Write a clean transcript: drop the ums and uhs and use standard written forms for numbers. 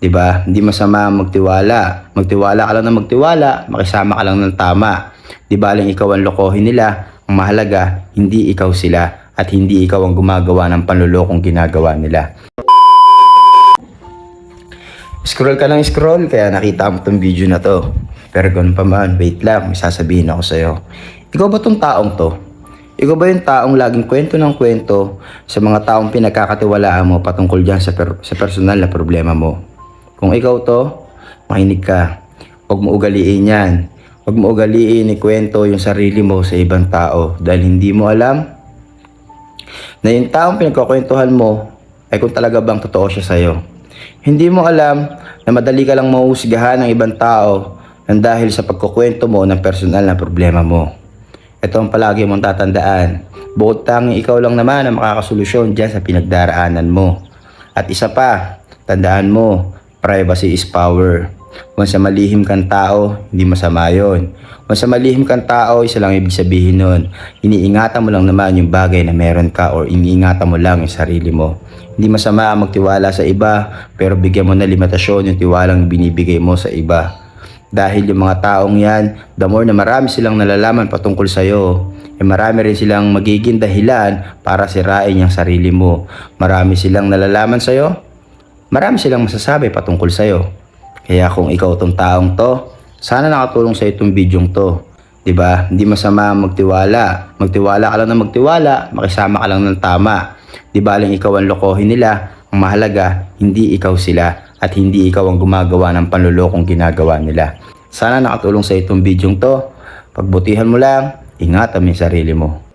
'Di ba? Hindi masama ang magtiwala. Magtiwala ka lang ng magtiwala, makisama ka lang ng tama. 'Di baling ikaw ang lokohin nila, ang mahalaga hindi ikaw sila at hindi ikaw ang gumagawa ng panlolokong ginagawa nila. Scroll ka ng scroll kaya nakita mo tong video na to. Pero ganun pa man, wait lang, may sasabihin ako sa'yo. Ikaw ba tong taong to? Ikaw ba yung taong laging kwento ng kwento sa mga taong pinagkakatiwalaan mo patungkol dyan sa personal na problema mo? Kung ikaw to, makinig ka. Huwag mo ugaliin yan. Huwag mo ugaliin ikwento yung sarili mo sa ibang tao dahil hindi mo alam na yung taong pinagkukwentuhan mo ay kung talaga bang totoo siya sa'yo. Hindi mo alam na madali ka lang mahuhusgahan ng ibang tao nang dahil sa pagkukwento mo ng personal na problema mo. Ito ang palagi mong tatandaan. Bukod tanging ikaw lang naman ang makakasolusyon dyan sa pinagdaraanan mo. At isa pa, tandaan mo, privacy is power. Kung sa malihim kang tao, hindi masama yun. Kung sa malihim kang tao, isa lang ibig sabihin nun. Iniingatan mo lang naman yung bagay na meron ka or iniingatan mo lang yung sarili mo. Hindi masama ang magtiwala sa iba, pero bigyan mo na limitasyon yung tiwalang binibigay mo sa iba. Dahil yung mga taong yan, the more na marami silang nalalaman patungkol sa'yo, marami rin silang magiging dahilan para sirain yung sarili mo. Marami silang nalalaman sa'yo, marami silang masasabi patungkol sa'yo. Kaya kung ikaw tong taong to, sana nakatulong sa itong bidyong to. 'Di ba? Hindi masama magtiwala. Magtiwala ka lang ng magtiwala, makisama ka lang ng tama. 'Di baling ikaw ang lokohin nila, ang mahalaga hindi ikaw sila at hindi ikaw ang gumagawa ng panlolokong ginagawa nila. Sana nakatulong sa itong bidyong to. Pagbutihan mo lang, ingatan mo yung sarili mo.